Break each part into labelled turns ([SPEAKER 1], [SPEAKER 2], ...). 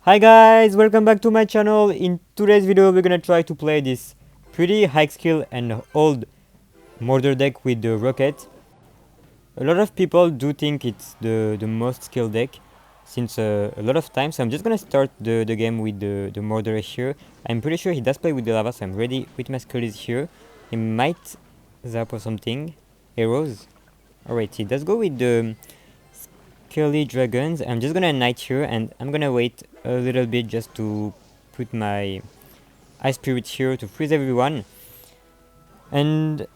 [SPEAKER 1] Hi guys, welcome back to my channel. In today's video we're gonna try to play this pretty high skill and old Mortar deck with the rocket. A lot of people do think it's the most skill deck since a lot of times. So I'm just gonna start the game with the Mortar here. I'm pretty sure he does play with the lava, so I'm ready with my skills here. He might zap or something. Arrows. Alright, he does go with the Curly Dragons. I'm just gonna knight here and I'm gonna wait a little bit just to put my Ice Spirit here to freeze everyone. And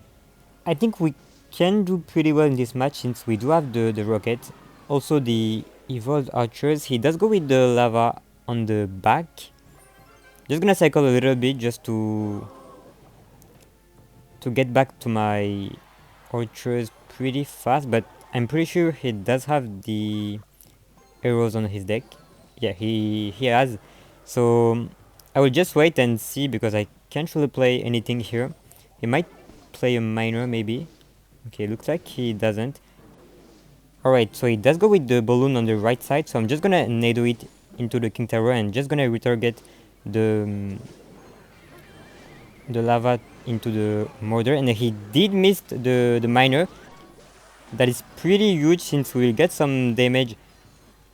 [SPEAKER 1] I think we can do pretty well in this match since we do have the rocket. Also the evolved archers. He does go with the lava on the back. Just gonna cycle a little bit just to get back to my archers pretty fast, but I'm pretty sure he does have the arrows on his deck. Yeah, he has. So I will just wait and see because I can't really play anything here. He might play a miner maybe. Okay, looks like he doesn't. Alright, so he does go with the balloon on the right side, so I'm just gonna nado it into the king tower and just gonna retarget the the lava into the mortar, and he did miss the miner. That is pretty huge since we'll get some damage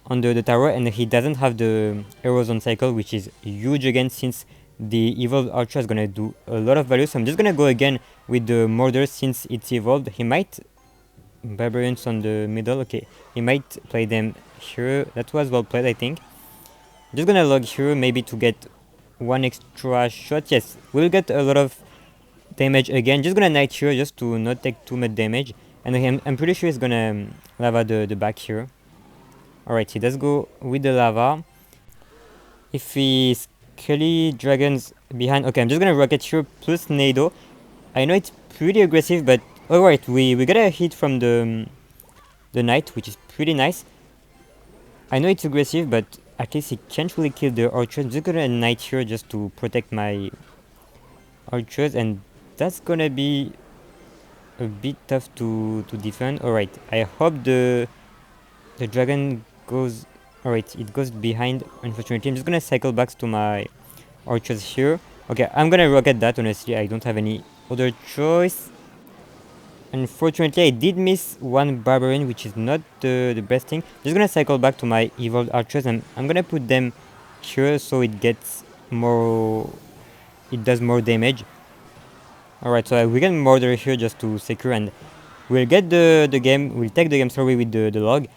[SPEAKER 1] on the tower, and he doesn't have the arrows on cycle, which is huge again since the evolved archer is gonna do a lot of value. So I'm just gonna go again with the mortar since it's evolved. He might barbarians on the middle. Okay, he might play them here. That was well played, I think. I'm just gonna log here maybe to get one extra shot. Yes, we'll get a lot of damage again. Just gonna knight here just to not take too much damage, and I'm pretty sure he's gonna lava the back here. Alright, he does go with the lava. If he Skelly Dragons behind... Okay, I'm just gonna rocket here plus Nado. I know it's pretty aggressive, but... Alright, we got a hit from the knight, which is pretty nice. I know it's aggressive, but at least he can't really kill the archers. I'm just gonna knight here just to protect my archers, and that's gonna be a bit tough to defend. Alright, I hope the dragon goes... Alright, it goes behind, unfortunately. I'm just gonna cycle back to my archers here. Okay, I'm gonna rocket that, honestly. I don't have any other choice. Unfortunately, I did miss one barbarian, which is not the best thing. Just gonna cycle back to my evolved archers, and I'm gonna put them here so it gets more... It does more damage. Alright, so we can mortar here just to secure, and we'll get the game. We'll take the game, sorry, with the log.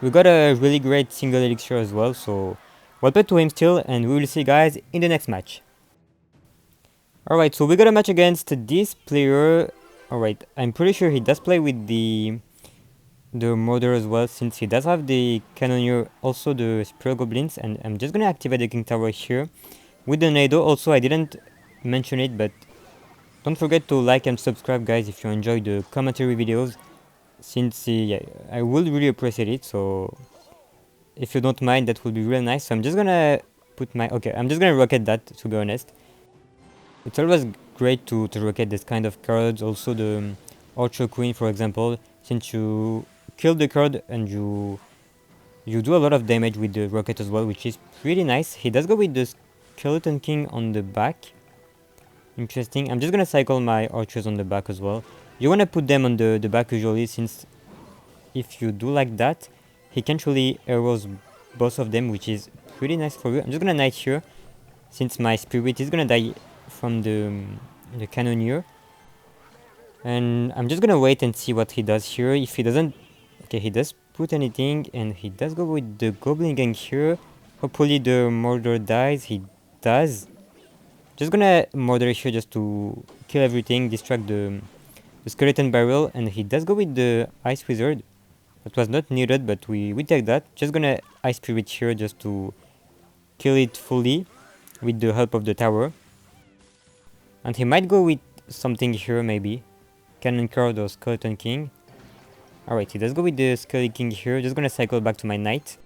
[SPEAKER 1] We got a really great single elixir as well, so well played to him still, and we will see you guys in the next match. Alright, so we got a match against this player. Alright, I'm pretty sure he does play with the mortar as well, since he does have the cannoneer, also the spear goblins, and I'm just gonna activate the king tower here with the nado. Also, I didn't mention it, but don't forget to like and subscribe, guys, if you enjoy the commentary videos, since yeah, I would really appreciate it. So if you don't mind, that would be real nice. So I'm just gonna put my... Okay, I'm just gonna rocket that, to be honest. It's always great to rocket this kind of cards. Also the Archer Queen, for example, since you kill the card and you do a lot of damage with the rocket as well, which is pretty nice. He does go with the Skeleton King on the back. Interesting. I'm just gonna cycle my archers on the back as well. You wanna put them on the back usually, since if you do like that, he can't really arrows both of them, which is pretty nice for you. I'm just gonna knight here, since my spirit is gonna die from the cannoneer. And I'm just gonna wait and see what he does here. If he doesn't... Okay, he does put anything, and he does go with the goblin gang here. Hopefully the mortar dies. He does. Just gonna mortar here just to kill everything, distract the skeleton barrel, and he does go with the ice wizard. That was not needed, but we take that. Just gonna ice spirit here just to kill it fully with the help of the tower. And he might go with something here, maybe. Cannon card or Skeleton King. Alright, he does go with the Skeleton King here. Just gonna cycle back to my knight.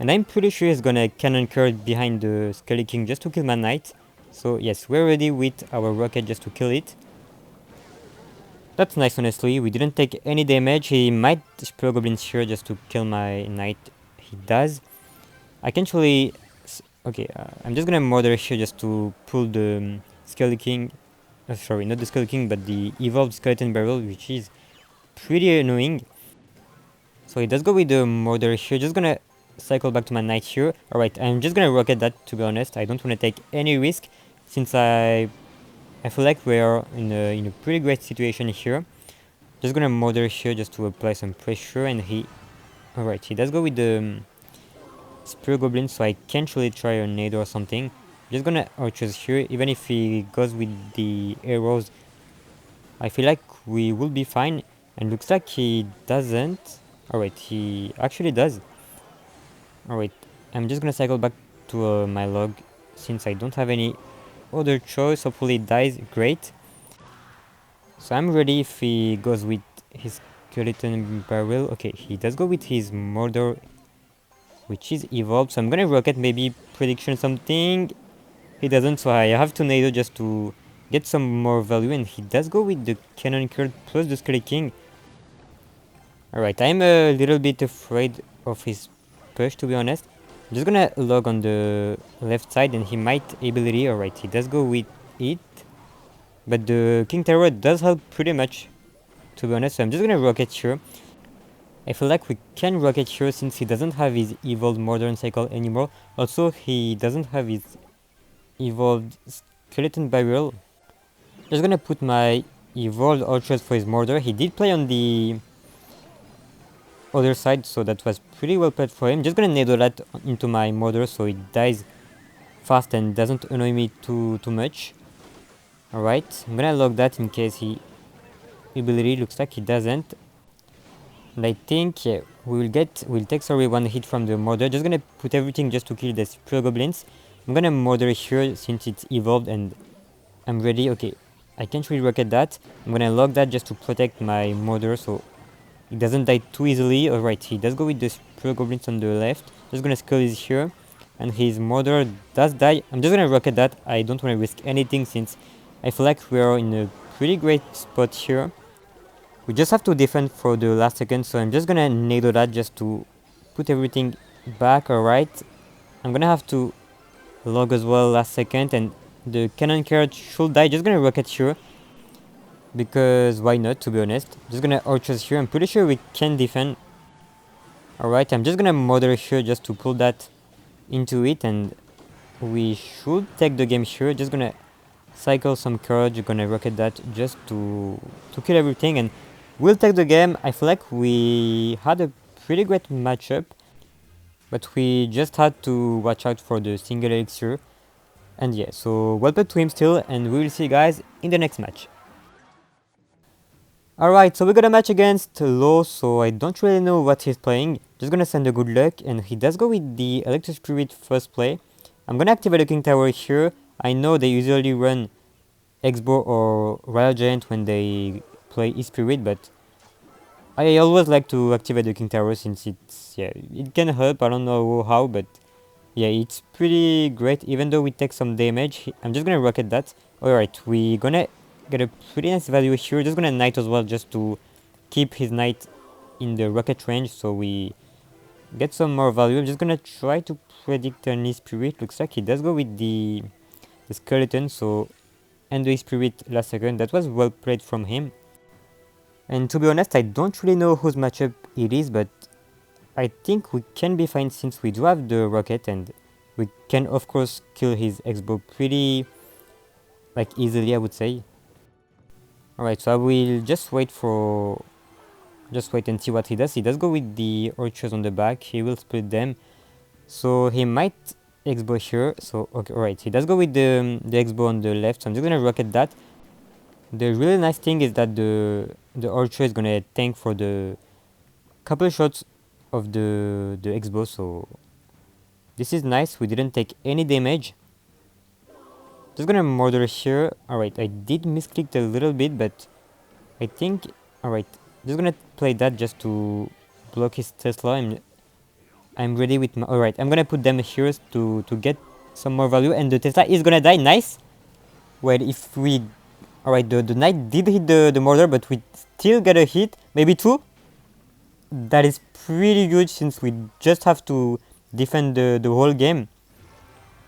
[SPEAKER 1] And I'm pretty sure he's gonna cannon card behind the Skeleton King just to kill my knight. So yes, we're ready with our rocket just to kill it. That's nice, honestly. We didn't take any damage. He might spear goblins here just to kill my knight. He does. I can actually... Okay, I'm just gonna Mortar here just to pull the Skull King... sorry, not the Skull King, but the Evolved Skeleton Barrel, which is pretty annoying. So he does go with the Mortar here, just gonna cycle back to my Knight here. Alright, I'm just gonna rocket that, to be honest. I don't wanna take any risk, since I feel like we're in a pretty great situation here. Just gonna Mortar here just to apply some pressure, and he... Alright, he does go with the Spear Goblin, so I can't really try a nade or something. Just gonna Archers here, even if he goes with the arrows, I feel like we will be fine, and looks like he doesn't. Alright, he actually does. Alright, I'm just gonna cycle back to my log, since I don't have any other choice. Hopefully it dies, great. So I'm ready if he goes with his Skeleton Barrel. Okay, he does go with his Mortar, which is evolved, so I'm gonna rocket maybe prediction something. He doesn't, so I have to NATO just to get some more value, and he does go with the Cannon Curd plus the Skelly King. Alright, I'm a little bit afraid of his push, to be honest. I'm just gonna log on the left side, and he might ability. Alright, he does go with it, but the King Terror does help pretty much, to be honest, so I'm just gonna rocket here. I feel like we can rocket here since he doesn't have his evolved Modern Cycle anymore. Also, he doesn't have his evolved Skeleton Barrel. Just gonna put my evolved Archers for his Mortar. He did play on the other side, so that was pretty well played for him. Just gonna needle that into my Mortar so it dies fast and doesn't annoy me too much. Alright, I'm gonna log that in case he ability. Looks like he doesn't. And I think, yeah, we'll take one hit from the Mortar. Just gonna put everything just to kill the Spear Goblins. I'm gonna Mortar here since it's evolved and I'm ready. Okay, I can't really rocket that. I'm gonna log that just to protect my Mortar so it doesn't die too easily. Alright, he does go with the Spear Goblins on the left. Just gonna Skull is here, and his Mortar does die. I'm just gonna rocket that. I don't wanna risk anything since I feel like we're in a pretty great spot here. We just have to defend for the last second, so I'm just gonna NATO that just to put everything back. Alright, I'm gonna have to log as well last second, and the Cannon Carrot should die. Just gonna rocket here, because why not, to be honest. Just gonna Archers here, I'm pretty sure we can defend. Alright, I'm just gonna Mortar here just to pull that into it, and we should take the game here. Just gonna cycle some courage, gonna rocket that just to kill everything, and we'll take the game. I feel like we had a pretty great matchup, but we just had to watch out for the single elixir. And yeah, so well played to him still, and we will see you guys in the next match. Alright, so we got a match against Lo, so I don't really know what he's playing. Just gonna send a good luck, and he does go with the Electric Spirit first play. I'm gonna activate the King Tower here. I know they usually run X-Bow or Royal Giant when they play E-Spirit, but I always like to activate the King Tower since it's, yeah, it can help. I don't know how, but yeah, it's pretty great. Even though we take some damage, I'm just gonna rocket that. Alright, we gonna get a pretty nice value here. Just gonna Knight as well just to keep his Knight in the rocket range so we get some more value. I'm just gonna try to predict an E-Spirit. Looks like he does go with the Skeleton, so and the Spirit last second. That was well played from him. And to be honest, I don't really know whose matchup it is, but I think we can be fine since we do have the rocket, and we can of course kill his X-Bow pretty like easily, I would say. Alright, so I will just wait and see what he does. He does go with the Archers on the back. He will split them, so he might X-Bow here. So okay, alright, he does go with the X-Bow on the left, so I'm just gonna rocket that. The really nice thing is that the Archer is gonna tank for the couple shots of the X-Bow, so this is nice. We didn't take any damage. Just gonna Mortar here. Alright, I did misclick a little bit, but I think, alright, just gonna play that just to block his Tesla. I'm ready with my... Alright, I'm gonna put them here to get some more value, and the Tesla is gonna die. Nice. Well, if we... Alright, the Knight did hit the Mortar, but we still get a hit. Maybe two. That is pretty good since we just have to defend the whole game.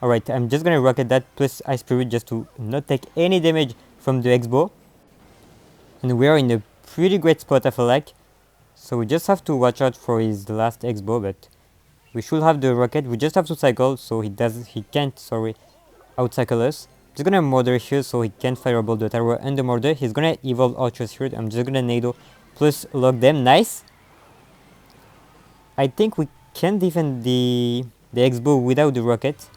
[SPEAKER 1] Alright, I'm just gonna rocket that plus Ice Spirit just to not take any damage from the X-Bow. And we are in a pretty great spot, I feel like. So we just have to watch out for his last X-Bow, but we should have the rocket. We just have to cycle so he can't, sorry, outcycle us. Just gonna Mortar here so he can't fireball the tower and the Mortar. He's gonna evolve Ultra here. I'm just gonna Nado plus lock them. Nice. I think we can defend the X-Bow without the rocket.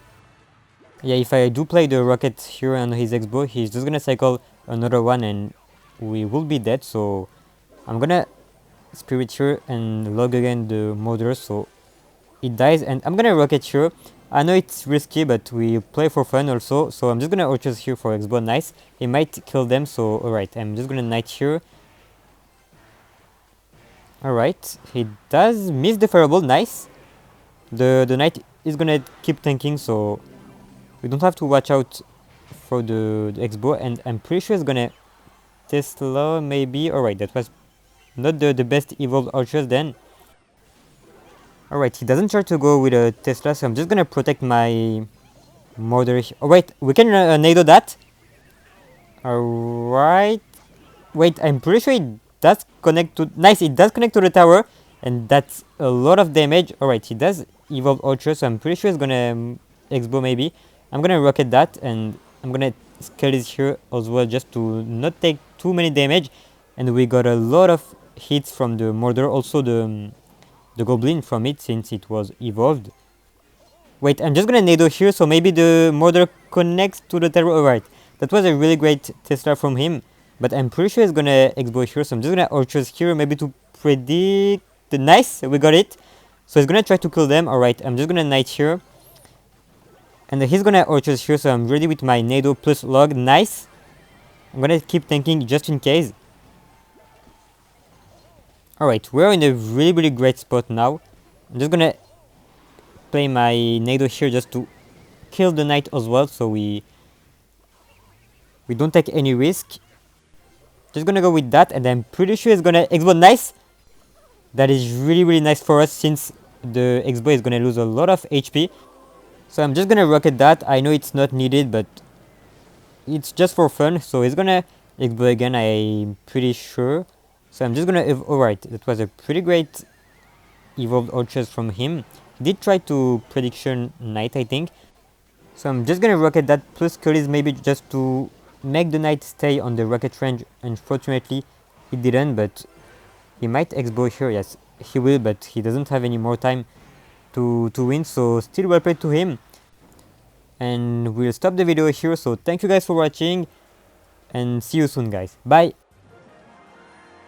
[SPEAKER 1] Yeah, if I do play the rocket here on his X-Bow, he's just gonna cycle another one and we will be dead. So I'm gonna Spirit here and log again the Mortar so it dies, and I'm gonna rocket here. I know it's risky, but we play for fun also, so I'm just gonna Orchards here for X-Bow. Nice. He might kill them, so alright, I'm just gonna Knight here. Alright, he does miss the Fireball. Nice. The Knight is gonna keep tanking, so we don't have to watch out for the X-Bow, and I'm pretty sure it's gonna Tesla maybe. Alright, that was not the best evolved Archers then. Alright, he doesn't try to go with a Tesla, so I'm just gonna protect my Mortar. Alright, we can Nado that. Alright. Wait, I'm pretty sure it does connect to... Nice, it does connect to the tower. And that's a lot of damage. Alright, he does evolve Ultra, so I'm pretty sure it's gonna X-Bow maybe. I'm gonna rocket that, and I'm gonna scale this here as well just to not take too many damage. And we got a lot of hits from the Mortar, also the Goblin from it since it was evolved. Wait, I'm just gonna Nado here, so maybe the Mortar connects to the tower. Alright, that was a really great Tesla from him. But I'm pretty sure it's gonna X-Bow here, so I'm just gonna Orchards here maybe to predict the... Nice, we got it. So he's gonna try to kill them. Alright, I'm just gonna Knight here. And he's gonna Orchards here, so I'm ready with my Nado plus log. Nice. I'm gonna keep tanking just in case. Alright, we're in a really great spot now. I'm just gonna play my Nado here just to kill the Knight as well, so we don't take any risk. Just gonna go with that, and I'm pretty sure it's gonna X-Bow. Nice. That is really nice for us since the X-Bow is gonna lose a lot of HP. So I'm just gonna rocket that. I know it's not needed, but it's just for fun. So he's gonna X-Bow again, I'm pretty sure. So I'm just gonna... Alright, that was a pretty great evolved Orchards from him. He did try to Prediction Knight, I think. So I'm just gonna rocket that plus Curtis maybe just to make the Knight stay on the rocket range. Unfortunately, he didn't, but he might X-Bow here. Yes, he will, but he doesn't have any more time to win, so still well played to him. And we'll stop the video here, so thank you guys for watching, and see you soon, guys. Bye!